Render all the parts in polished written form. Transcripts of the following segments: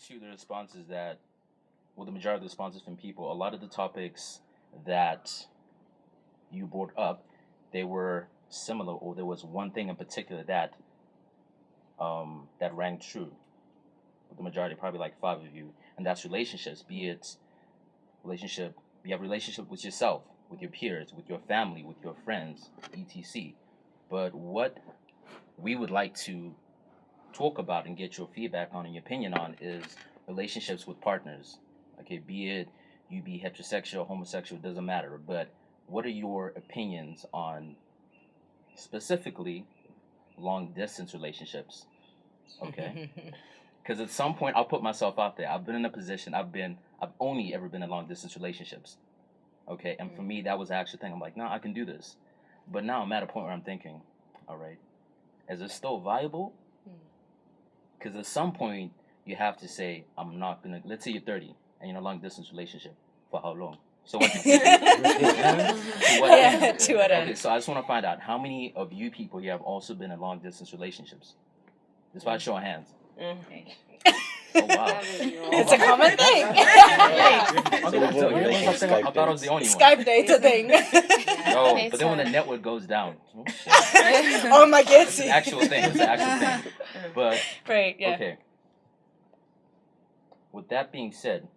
to the responses that, well, the majority of the responses from people, a lot of the topics that you brought up, they were similar, or there was one thing in particular that that rang true. With the majority, probably like 5 of you, and that's relationships. Be it relationship, you have relationship with yourself, with your peers, with your family, with your friends, etc. But what we would like to talk about and get your feedback on and your opinion on is relationships with partners. Okay, be it you be heterosexual, homosexual, doesn't matter. But what are your opinions on specifically long distance relationships? Okay, because at some point I'll put myself out there. I've been in a position. I've only ever been in long distance relationships. Okay, and for me that was the actual thing. I'm like, no, I can do this. But now I'm at a point where I'm thinking, all right, is it still viable? Because at some point you have to say, I'm not gonna. Let's say you're 30 and you're in a long distance relationship. For how long? So what? To what end? Okay, so I just want to find out how many of you people here have also been in long distance relationstions. Just by show of hands. Oh wow! It's a common thing. I thought I was the only one. Skype date's a thing. No, but then when the network goes down, oh my God! It's an actual thing. It's an actual thing. But right, yeah. Okay. With that being said,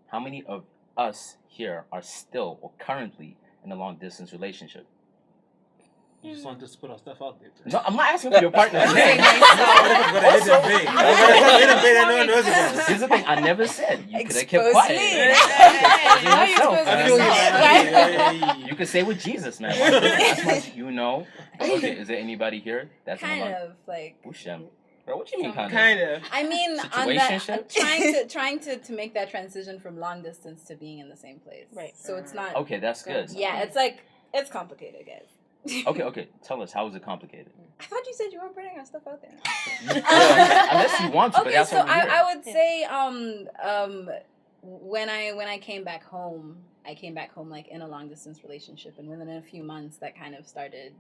how many of us here are still or currently in a long distance relationship? You just want us to put our stuff out there. No, I'm not asking for your partner's name. Here's the thing, I never said. You could have kept quiet. You could say with Jesus, man. That's much you know. But okay, is there anybody here that's kind of like? Bro, what you mean kind of? I mean, on that, trying to make that transition from long distance to being in the same place. Right. So it's not. Okay, that's good. Yeah, it's like it's complicated, guys. Okay. Tell us, how is it complicated? I thought you said you weren't putting our stuff out there. Unless you want to. Okay, but that's so what I would say when I came back home, like in a long distance relationship, and within a few months that kind of started.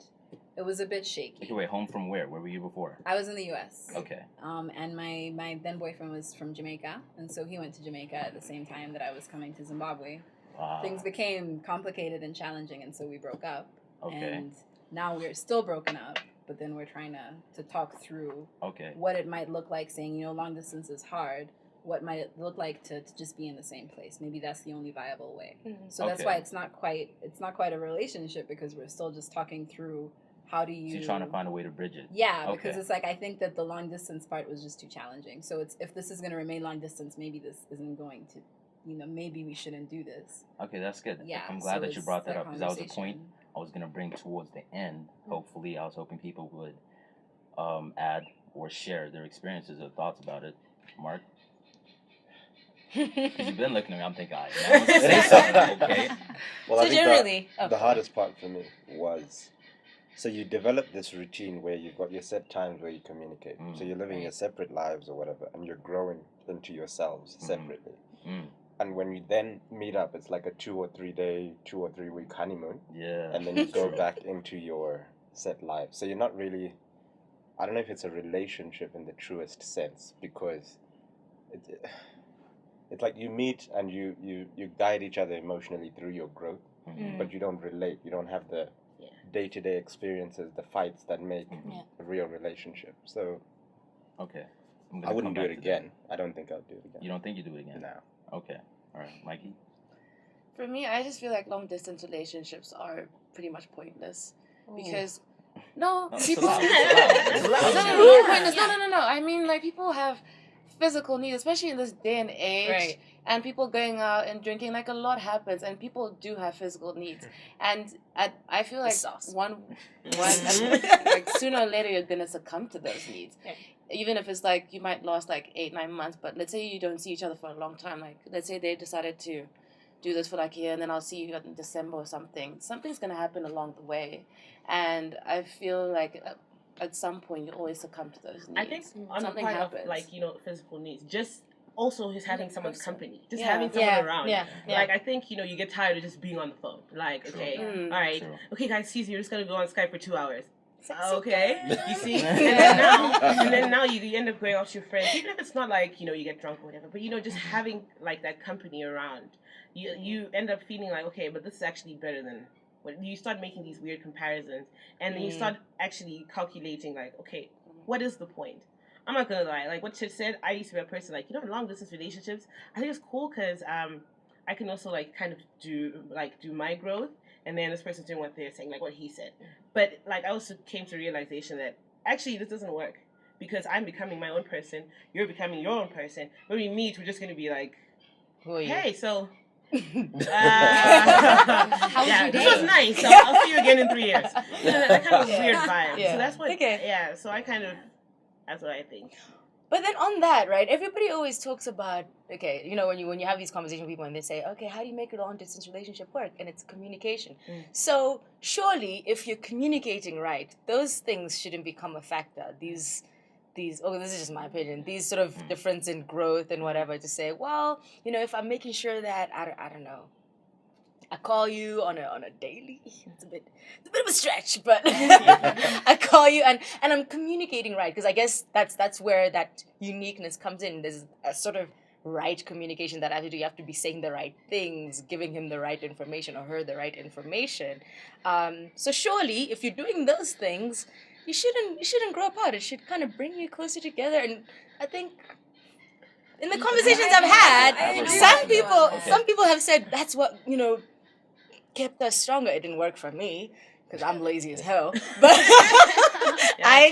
It was a bit shaky. Okay, wait, home from where? Where were you before? I was in the U.S. Okay. And my then boyfriend was from Jamaica, and so he went to Jamaica at the same time that I was coming to Zimbabwe. Wow. Things became complicated and challenging, and so we broke up. Okay. And now we're still broken up, but then we're trying to talk through what it might look like, saying, long distance is hard. What might it look like to just be in the same place? Maybe that's the only viable way. Mm-hmm. So that's why it's not quite a relationship, because we're still just talking through how do you... So you're trying to find a way to bridge it. Yeah, because it's like I think that the long distance part was just too challenging. So it's if this is going to remain long distance, maybe this isn't going to, maybe we shouldn't do this. Okay, that's good. Yeah, I'm glad that you brought that up, because that was the point I was going to bring towards the end. Hopefully, I was hoping people would add or share their experiences or thoughts about it. Mark? Because you've been looking at me, I'm thinking, it ain't something, okay? Well, I think the hardest part for me was, so you develop this routine where you've got your set times where you communicate. So you're living your separate lives or whatever, and you're growing into yourselves separately. And when you then meet up, it's like a 2 or 3 week honeymoon. Yeah. And then you go back into your set life. So you're not really, I don't know if it's a relationship in the truest sense, because it's like you meet and you guide each other emotionally through your growth, but you don't relate. You don't have the day-to-day experiences, the fights that make a real relationship. So, okay, I wouldn't do it again. I don't think I'll do it again. You don't think you do it again? No. Okay. All right, Mikey? For me, I just feel like long-distance relationships are pretty much pointless. Because, people... No. I mean, like, people have physical needs, especially in this day and age. Right. And people going out and drinking, like, a lot happens, and people do have physical needs. And I feel like like sooner or later you're gonna succumb to those needs. Yeah. Even if it's like you might last like 8-9 months, but let's say you don't see each other for a long time. Like, let's say they decided to do this for like a year, and then I'll see you in December or something. Something's gonna happen along the way, and I feel like at some point you always succumb to those needs. I think on the part of like physical needs, just also just having someone's company, just having someone around. Yeah. Like I think you get tired of just being on the phone. Like all right, okay guys, excuse me, we're just gonna go on Skype for 2 hours. Okay, you see, and then now you end up going out with your friends, even if it's not like you get drunk or whatever, but just having like that company around, you end up feeling like, okay, but this is actually better than. When you start making these weird comparisons, and then you start actually calculating, like, okay, what is the point? I'm not gonna lie, like what Chit said, I used to be a person like, long distance relationships, I think it's cool because I can also like kind of do my growth, and then this person's doing what they're saying, like what he said. But like I also came to realization that actually this doesn't work, because I'm becoming my own person, you're becoming your own person. When we meet, we're just gonna be like, hey, so this was nice. So I'll see you again in 3 years. That kind of weird vibe. Yeah. So that's what. Okay. Yeah. So that's what I think. But then on that, right? Everybody always talks about when you have these conversations with people and they say, okay, how do you make a long distance relationship work? And it's communication. So surely, if you're communicating right, those things shouldn't become a factor. These this is just my opinion, these sort of difference in growth and whatever, to say, well, if I'm making sure that I don't know, I call you on a daily, it's a bit of a stretch, but I call you and I'm communicating right, because I guess that's where that uniqueness comes in. There's a sort of right communication that I have to do. You have to be saying the right things, giving him the right information or her the right information. So surely, if you're doing those things, you shouldn't grow apart. It should kind of bring you closer together. And I think in the conversations I've had, some people have said that's what kept us stronger. It didn't work for me because I'm lazy as hell. But I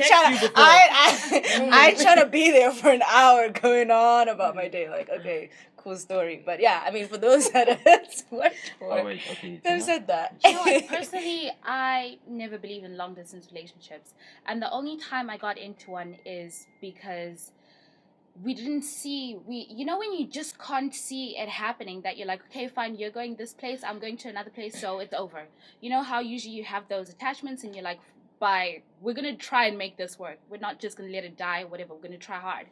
ain't trying to be there for an hour going on about my day. Like, okay, cool story. But yeah, I mean, for those that it's worked for, they've said that. You know what? Personally, I never believe in long distance relationships, and the only time I got into one is because we didn't see, when you just can't see it happening, that you're like, okay, fine, you're going this place, I'm going to another place, so it's over. You know how usually you have those attachments and you're like, bye, we're going to try and make this work. We're not just going to let it die, whatever, we're going to try hard.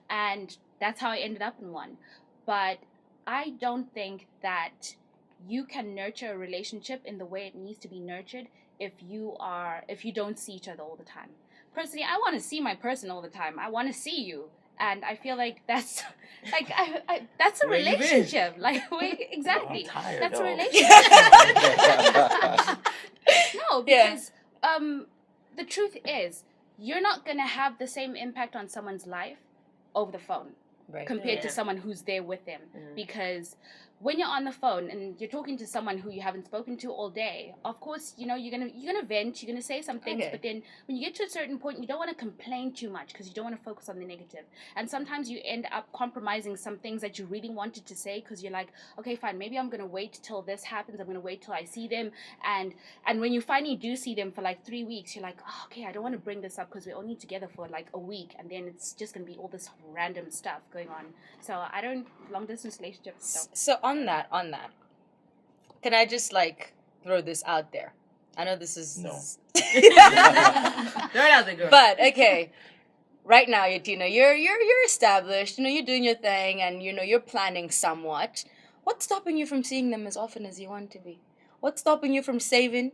And that's how I ended up in one. But I don't think that you can nurture a relationship in the way it needs to be nurtured if you don't see each other all the time. Personally, I want to see my person all the time. I want to see you. And I feel like that's like that's a relationship. Like exactly. That's a relationship. No, because the truth is, you're not gonna have the same impact on someone's life over the phone compared to someone who's there with them. Because when you're on the phone and you're talking to someone who you haven't spoken to all day, of course, you're gonna vent, you're gonna say some things, but then when you get to a certain point, you don't want to complain too much because you don't want to focus on the negative. And sometimes you end up compromising some things that you really wanted to say because you're like, okay, fine, maybe I'm gonna wait till this happens. I'm gonna wait till I see them, and when you finally do see them for like 3 weeks, you're like, oh, okay, I don't want to bring this up because we're only together for like a week, and then it's just gonna be all this random stuff going on. So I don't long distance relationships. So on that, can I just like throw this out there? I know this is no. Throw it out there, girl. But okay, right now, you're established. You're doing your thing, and you're planning somewhat. What's stopping you from seeing them as often as you want to be? What's stopping you from saving,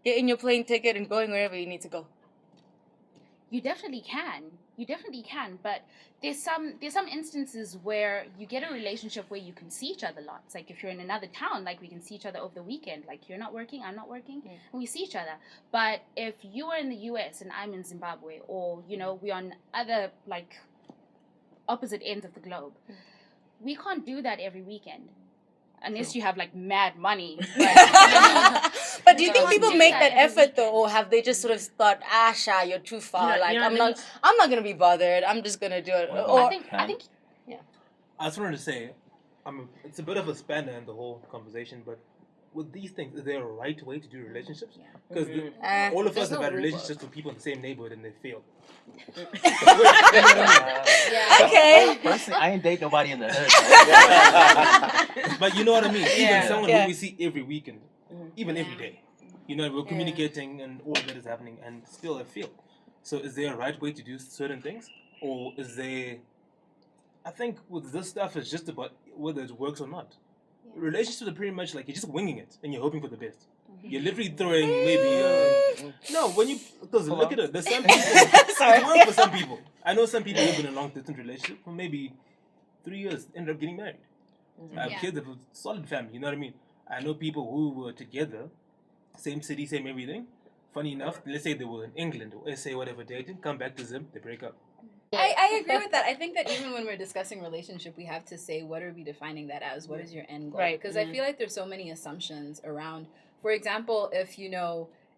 getting your plane ticket, and going wherever you need to go? You definitely can. But there's some instances where you get a relationship where you can see each other lots. Like if you're in another town, like we can see each other over the weekend. Like you're not working, I'm not working, and we see each other. But if you are in the US and I'm in Zimbabwe, or we're on other like opposite ends of the globe, we can't do that every weekend. Unless you have like mad money. But do you think people make that effort though, or have they just sort of thought, Sha, you're too far. I'm not gonna be bothered. I'm just gonna do it. I think. I just wanted to say, it's a bit of a spanner in the whole conversation, but with these things, is there a right way to do relationships? Because all of us have had relationships with people in the same neighborhood and they failed. Okay. Personally, I ain't date nobody in the hood. But you know what I mean? Even someone who we see every weekend, even every day. We're communicating and all of that is happening and still it failed. So is there a right way to do certain things? Or is there... I think with this stuff, it's just about whether it works or not. Relationships are pretty much like you're just winging it and you're hoping for the best. You're literally throwing maybe no when you because look at it. There's some people. It works for some people. I know some people who've been in a long distance relationship for maybe 3 years, ended up getting married. I have kids, have a solid family. You know what I mean? I know people who were together, same city, same everything. Funny enough, let's say they were in England or SA, whatever, dating, come back to Zim, they break up. I agree with that. I think that even when we're discussing relationship, we have to say, what are we defining that as? What is your end goal? Right. Because I feel like there's so many assumptions around, for example,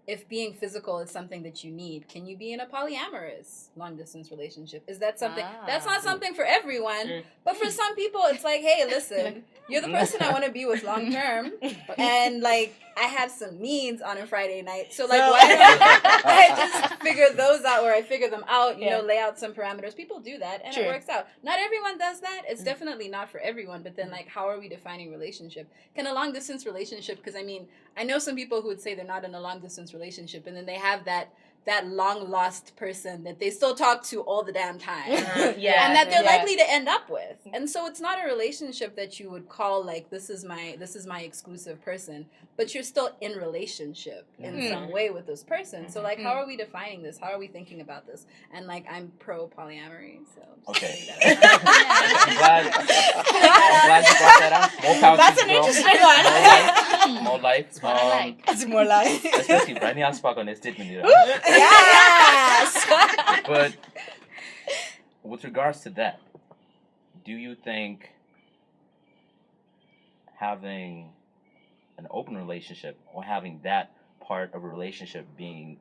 if being physical is something that you need, can you be in a polyamorous long distance relationship? Is that something that's not something for everyone, but for some people it's like, hey, listen, you're the person I want to be with long term, and like I have some needs on a Friday night, so like why don't I just figure those out, or I figure them out, you know, lay out some parameters. People do that and it works out. Not everyone does that. It's definitely not for everyone, but then like how are we defining relationship? Can a long distance relationship, because I mean, I know some people who would say they're not in a long distance relationship, and then they have that long lost person that they still talk to all the damn time, and that they're likely to end up with. And so it's not a relationship that you would call like this is my exclusive person, but you're still in relationship in some way with this person. So like, how are we defining this? How are we thinking about this? And like, I'm pro polyamory, so okay. I'm glad you brought that up. More power That's to an you, bro. interesting one. More life. That's what I like. It's more like. Especially Brandy has spark on his statement. You know? Yes. But with regards to that, do you think having an open relationship or having that part of a relationship being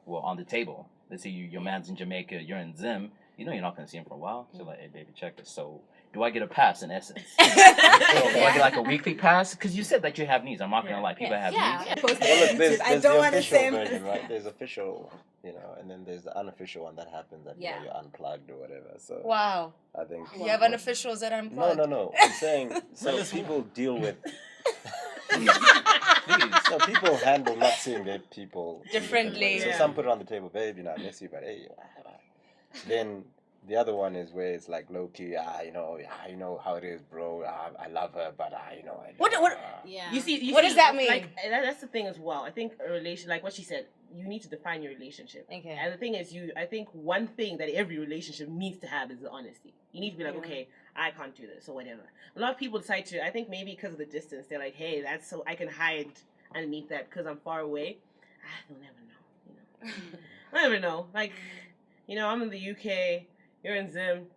on the table? Let's say your man's in Jamaica, you're in Zim. You know you're not gonna see him for a while. So like, hey baby, check this. So do I get a pass in essence? Do I get like a weekly pass? Because you said that you have needs. I'm not gonna lie, people have needs. Well, look, there's the official version, right? There's official, you know, and then there's the unofficial one that happens that you know, you're unplugged or whatever. So wow. I think you have unofficials that are unplugged. No. I'm saying so people deal with. Please. So people handle not seeing their people differently. So some put it on the table, babe, you know, I miss you, but hey. Then the other one is where it's like low key, you know how it is, bro. I love her, but you know. What? Yeah. What does that mean? Like that's the thing as well. I think a relation, like what she said, you need to define your relationship. Okay. And the thing is, I think one thing that every relationship needs to have is the honesty. You need to be like, okay, I can't do this or whatever. A lot of people decide to. I think maybe because of the distance, they're like, hey, that's so I can hide underneath that because I'm far away. They'll never know. You know, I never know. Like, you know, I'm in the UK. You're in Zim.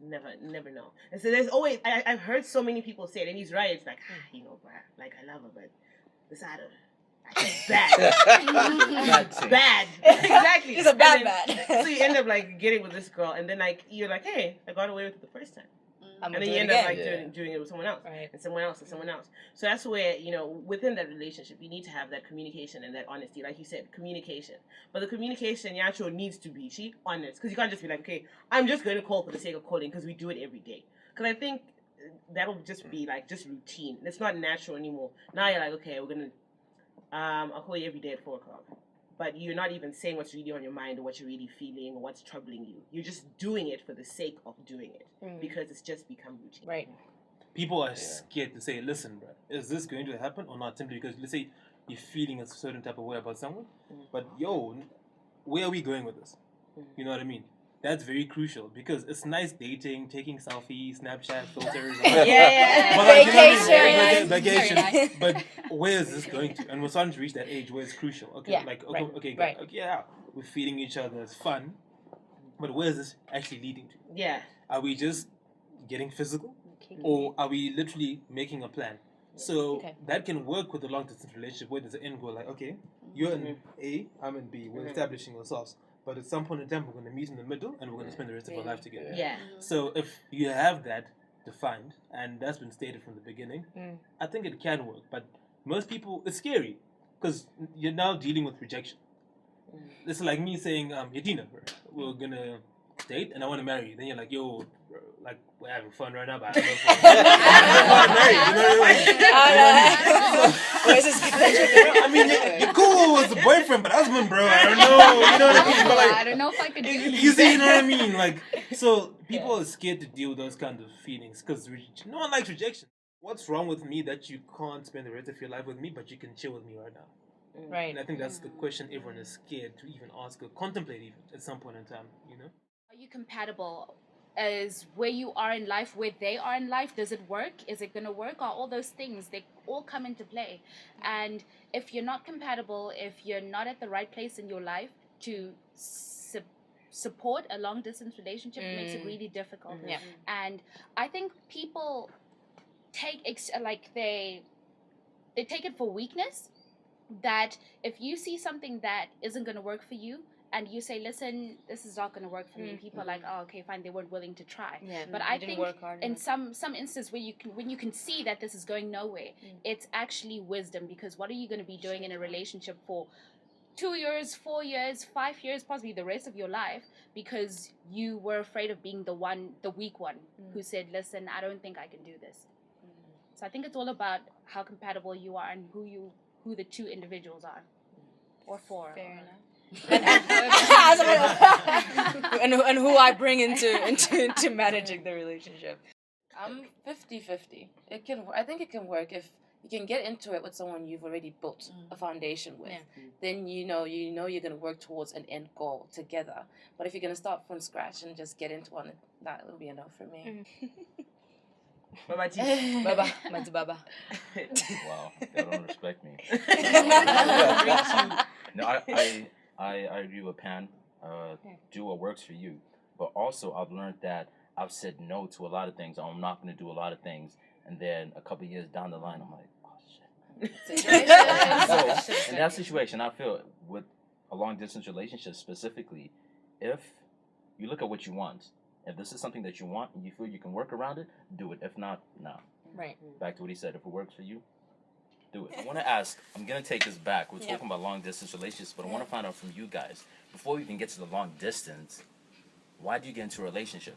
Never know. And so there's always, I've heard so many people say it, and he's right. It's like, you know, like I love her, but this out of it's bad. Bad. Exactly. He's a bad. So you end up like getting with this girl, and then like you're like, hey, I got away with it the first time. And then you end up like doing it with someone else, right. and someone else, and someone else. So that's where, you know, within that relationship, you need to have that communication and that honesty. Like you said, communication. But the communication, actually needs to be honest, because you can't just be like, okay, I'm just going to call for the sake of calling because we do it every day. Because I think that'll just be like just routine. It's not natural anymore. Now you're like, okay, we're gonna, I'll call you every day at 4:00. But you're not even saying what's really on your mind or what you're really feeling or what's troubling you. You're just doing it for the sake of doing it because it's just become routine. Right. People are scared to say, listen, bro, is this going to happen or not? Simply because, let's say, you're feeling a certain type of way about someone, but where are we going with this? You know what I mean? That's very crucial because it's nice dating, taking selfies, Snapchat filters. Vacation. Nice. But where is this going to? And we're starting to reach that age where it's crucial. Okay, we're feeding each other. It's fun. But where is this actually leading to? Yeah. Are we just getting physical? Or are we literally making a plan? So that can work with a long-distance relationship where there's an end goal. Like, okay, you're in A, I'm in B. We're establishing ourselves. But at some point in time, we're going to meet in the middle and we're going to spend the rest of our life together. Yeah. So if you have that defined, and that's been stated from the beginning, I think it can work. But most people, it's scary because you're now dealing with rejection. It's like me saying, Yadina, we're going to date and I want to marry you. Then you're like, yo, bro, like, we're having fun right now, but I don't know if I want to marry you. You know what I mean? I mean, you're cool as a boyfriend, but husband, bro, I don't know. You know what I mean? But like, I don't know if I could do this. You see, you know what I mean? Like, so people are scared to deal with those kind of feelings because no one likes rejection. what's wrong with me that you can't spend the rest of your life with me, but you can chill with me right now? Right. And I think that's the question everyone is scared to even ask or contemplate even at some point in time, you know? Are you compatible? As where you are in life, where they are in life, does it work? Is it going to work? Are all those things, they all come into play. And if you're not compatible, if you're not at the right place in your life to support a long distance relationship, it makes it really difficult. Yeah. And I think people take they take it for weakness, that if you see something that isn't going to work for you and you say, listen, this is not going to work for me, people are like, oh, okay, fine, they weren't willing to try. But I think in some instances where when you can see that this is going nowhere, it's actually wisdom, because what are you going to be doing in a relationship for 2 years, 4 years, 5 years, possibly the rest of your life, because you were afraid of being the weak one who said, listen, I don't think I can do this. So I think it's all about how compatible you are and who the two individuals are, or four. Fair enough. And who I bring into managing the relationship. I'm 50-50. I think it can work if you can get into it with someone you've already built a foundation with. Then you know you're going to work towards an end goal together. But if you're going to start from scratch and just get into one, that will be a no for me. Baba. Wow, they don't respect me. No, I agree with Pan. Do what works for you. But also, I've learned that I've said no to a lot of things. I'm not going to do a lot of things. And then a couple years down the line, I'm like, oh, shit. So, in that situation, I feel with a long-distance relationship specifically, if you look at what you want, if this is something that you want and you feel you can work around it, do it. If not, no. Right. Back to what he said. If it works for you, do it. I want to ask, I'm going to take this back. We're talking about long-distance relationships, but I want to find out from you guys, before we even get to the long distance, why do you get into a relationship?